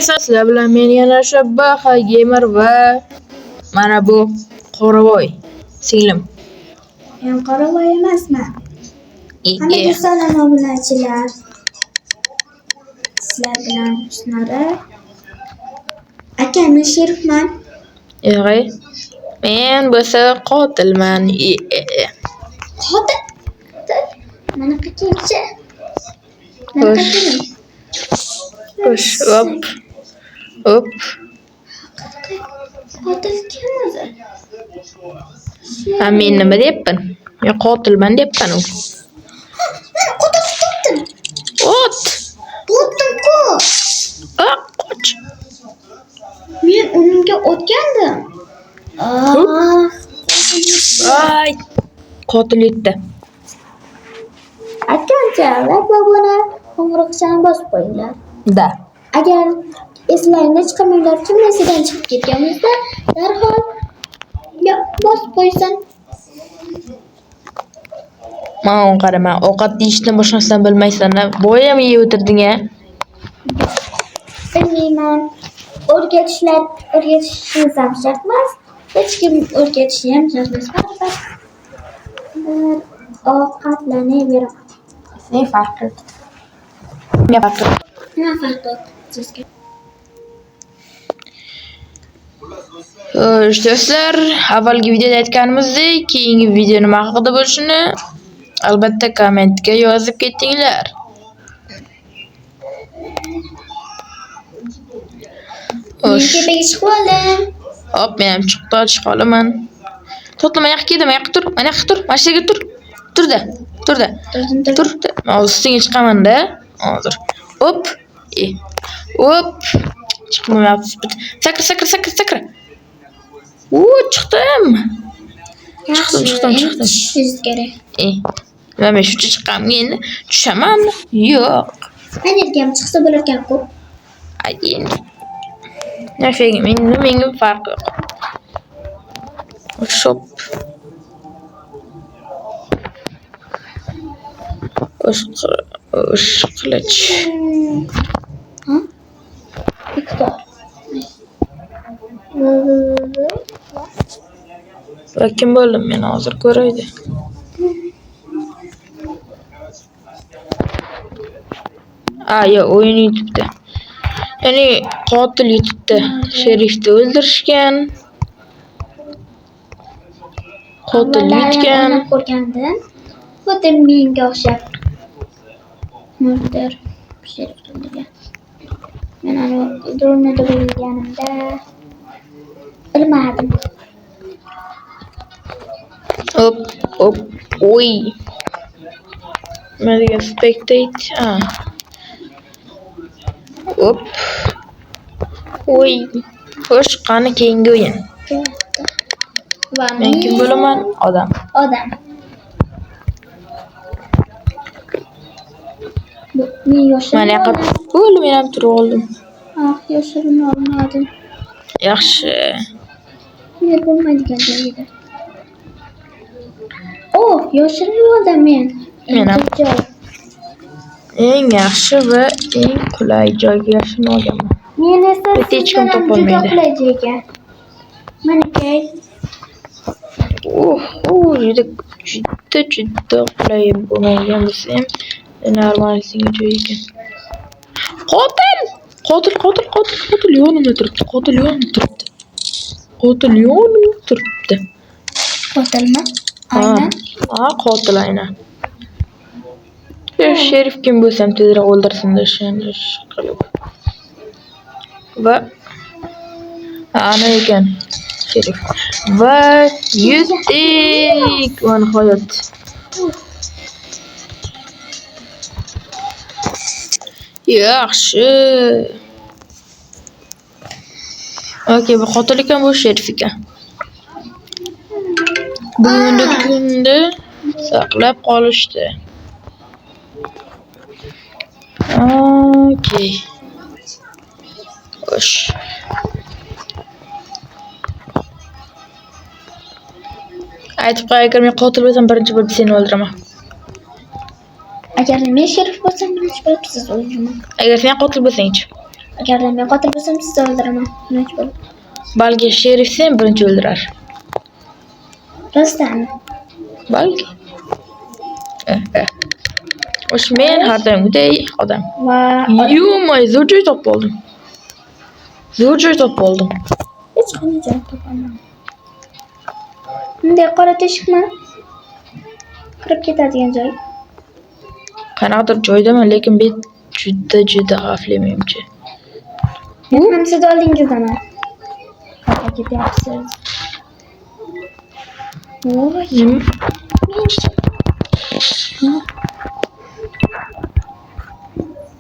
Sizlar bilan men yana Shabbaha Gamer va mana bu Qoravoy singlim. Men Qoravoy emasman. Hamma do'stlar obunachilar. Sizlar bilan Husnora. Akamni sherifman. Yo'q. Men bo'lsa qotilman. Qotil? Mana qachoncha? Xo'sh, hop. Qotil kim o'zi? Men nima deyapman? Men qotilman deyapman u. Qotil. Qo'tdim-ku. Qoch. Men unga o'tgandim. Ay, qotil yetdi. Akancha, bobona qo'ng'iroqchani bosib qo'yinglar. Da. Agar eslaringdan chiqarmanglarki, mesidan chiqib ketganimizda darhol bosib qo'ysin. Mana qarama, ovqat yeyishni boshqasidan bilmaysan. Boyam yeb o'tirding-a? Bilmayman. O'rgatishimiz ham shart emas. Hech kim o'rgatishi ham shart emas. Ovqatlanaveramiz. Ne farqi? Nima farqi sizga? Xo'sh, do'stlar, avvalgi videoda aytganimizdek, keyingi video nima haqida bo'lishini albatta kommentga yozib ketinglar. Men tepaga chiqib oldim. Hop, men ham chiqib qolaman. To'xta, mana yoqqa tur. Mana yoqqa tur. Mashinaga tur. Turda. Turdi. Men ustingga chiqaman-da. Hozir. Hop. Hop. Chiqmayapti. Sakra. Chiqdim. Chiqdim. Tushishingiz kerak. Men shuncha chiqqanman, endi tushamanmi? Yo'q. Qayerga ham chiqsa bo'lar ekan-ku. Endi. Menga farqi yo'q. Shop. Osh qilich. Viktor. Kim bo'ldim men hozir ko'raydi. Yo'q, o'yin YouTube'da. Ya'ni qotil YouTube'da sherifni o'ldirishgan. Qotil yutgan. Ko'rgandim. Xuddi menga o'xshab. Murder sherif o'ldirgan. Men uni o'ldirganimda bilmadim. Hop. Oy. Mana spectate. Hop. Oy. Xo'sh, qani keyingi o'yin. Men kim bo'laman? Odam. Men yoshim. Mana yoqqa bo'ldi, men ham turib oldim. Yoshim olmadim. Yaxshi. Men bo'lmaydigan joyda. Yoshim oldim men. Men ham eng yaxshi va eng qulay joyga yashirin olganman. Men esa hech kim topolmaydi. qulay joyga. Mana kay. Juda qulay bo'lmagan bo'lsa ham normalsinga joy ekan. Qotil yonimda turibdi. Qotilmi? Aynan. Qotil aynan. Sherif kim bo'lsam tezroq o'ldirsin-da ishonish qilib. Va ana ekan sherif. Va yutdik. Va nihoyat. Yaxshi. Okey, bu qotil ekan, bu sherif ekan. Bugungi kunda saqlab qolishdi. Okey. Xo'sh. Aytib qo'y, agar men qotil bo'lsam, birinchi bo'lib seni o'ldiraman. Agar men sherif bo'lsam, birinchi bo'lib siz o'ldiraman. Agar sen qotil bo'lsang-chi? Agarda men qotil bo'lsam sizni o'ldiraman. Birinchi bo'lib. Balki sherif sen birinchi o'ldirar. Rostami? Balki. Osh men har doimgidek odam. Va Yumay, zo'r joy topib oldim. Zo'r joy topib oldim. hech qanday joy topolmadim. Bunday qora teshikmi? Kirib ketadigan joy. Qanaqadir joydaman, lekin men juda xavfli menimcha. Men ham siz oldingizdaman. Qayerga ketyapsiz? Voy.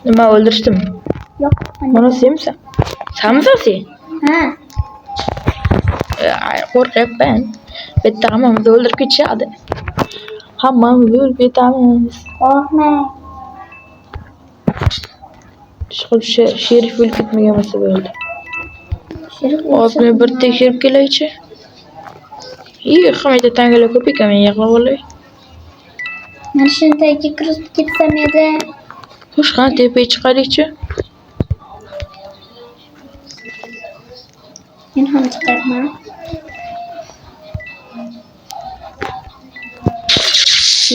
Nima o'ldirishdimi? Yo'q. Mana senmisan? Senmisan sen? Ha. Qo'rqyapman. Bitta hammamizni o'ldirib ketishadi. Hammamiz o'lib ketamiz. Qo'rqmang. Sherif o'lib ketmagan bo'lsa bo'ldi. Sherif Hozir men bir tekshirib kelaychi. Hammaga tangalar ko'p ekan, men yig'lab olay. mana shuni tagiga kirib ketsam edi. Xo'sh, qani tepaga chiqaylikchi. Men ham chiqayapman.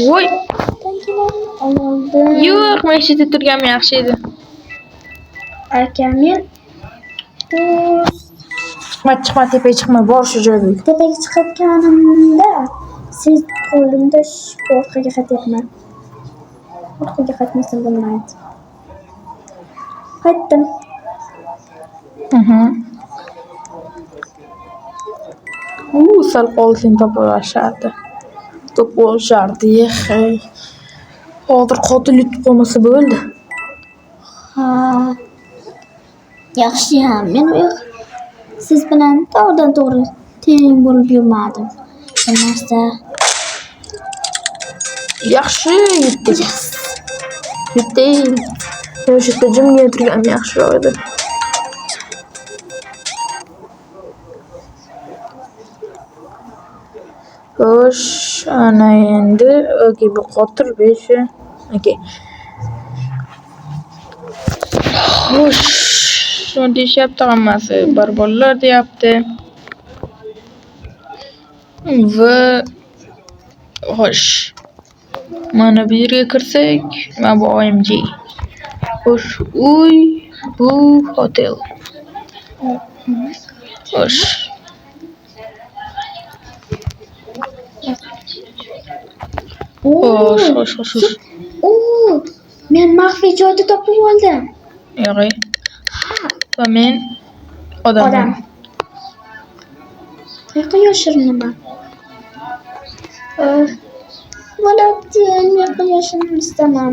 Voy, Oldim. yo'q, men chetda turganim yaxshi edi. Aka men Chiqma, tepaga chiqma, bor shu joyda. tepaga chiqayotganimda siz qo'limda shu orqaga qaytyapman. Orqaga qaytmasam bo'lmaydi. Qaytdim. Sal qolsin topib olishardi. Hozir qotil yutib qolmasa bo'ldi. Ha. Yaxshi ham men siz bilan to'g'ridan to'g'ri teng bo'lib yurmadim. Bir narsa Yaxshi yutdik. Yutdik. O'sha yerda jimgina turganim yaxshiroq edi. Xo'sh, ana endi okey, bu qotil beshi. Okey. Xo'sh, shuni deyishyapti hammasi. Barbonlar deyapti. Va xo'sh. Mana bu yerga kirsak, mana bu OMG. Xo'sh, uy, bu hotel. Xo'sh. Xo'sh. men maxfiy joyni topib oldim. Yo'g'e. Va men odam. Yo'q, yoshirinaman. Valadim, yo'q, yoshirini istamam.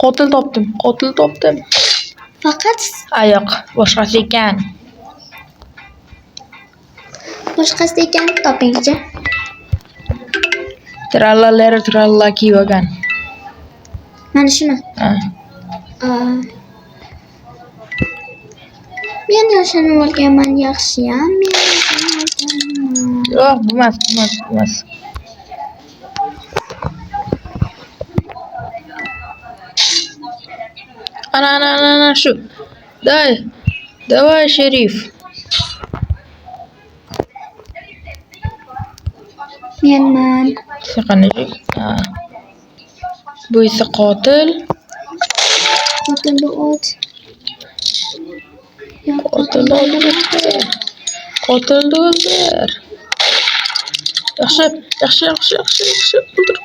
Qotil topdim. Faqat Yo'q, boshqasi ekan. boshqasi ekan topingchi. Tralla kiygan. Mana shuni. Men yashanib olganman, yaxshiyam. Men yashanib olganman. Yo'q, bo'lmas. Ana shu. Давай, sherif. Menman. Qanaqa? Bu esa qotil. Qotilni o't. Qotilni o'ldir. Yaxshi. O'ldir.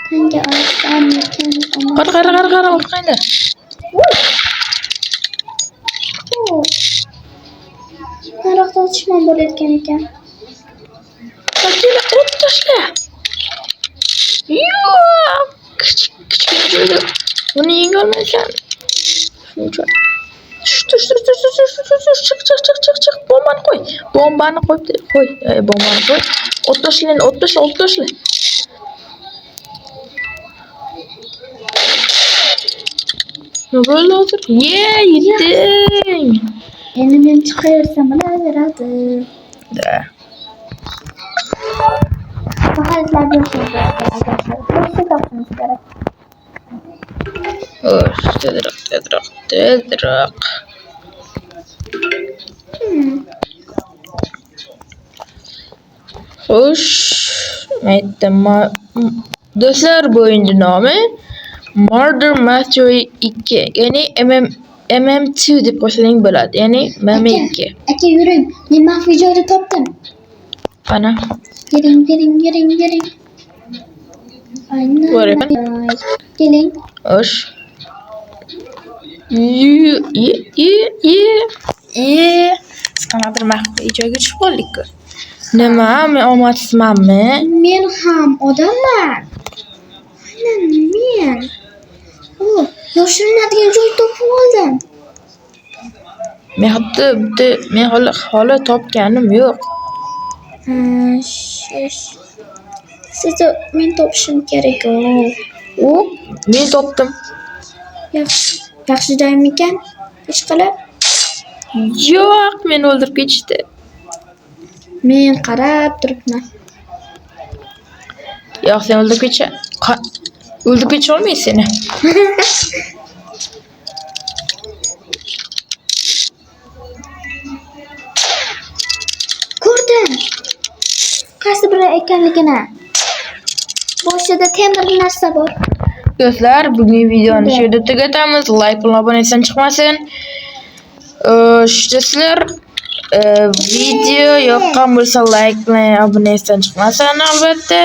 Senga aytsam Qara, orqangda. Nariroqda otishma bo'layotgan ekan. Qachon o't tashla. Yo'q. Kichkina joyda buni yenga olmaysan. Shuning uchun. Chiq. Bombani qo'y. Bombani qo'y. O't tashla. Nima bo'ldi hozir? Yetding. Endi men chiqaversam bo'laveradi. Da. Mahalllar bo'lsa agar bo'lsa topishimiz kerak. Tezroq. Xo'sh, aytdim. Do'stlar, bu o'yinning nomi Murder Mystery 2, ya'ni MM2 deb qo'shsang bo'ladi, ya'ni MM2. Aka yuring, men maxfiy joyni topdim. Qani? Yering. Ko'raman. Keling. Xo'sh. Qanaqadir maxfiy joyga tushib qoldik-ku. Nima? Men omadsizmanmi? Men ham odamman. Aynan men. Yoshirinadigan joy topib oldim. Men hali topganim yo'q. Sizni men topishim kerak. Men topdim. Yaxshi joymikan? Ish qilib? Yo'q, meni o'ldirib ketishdi. Men qarab turibman. Yo'q, sen o'ldirib ketish olmaysan seni. Ko'rdim. Qaysi biri ekanligini. Boshida temir narsa bor. Do'stlar, bugungi videoni shu yerda tugatamiz. Like bilan abonasidan chiqmasin. Do'stlar, video yoqqan bo'lsa like bilan abonasidan chiqmasin albatta.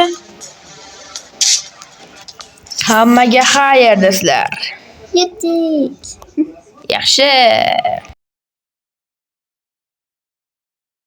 Hammaga xayr do'stlar. Yetdik. Yaxshi.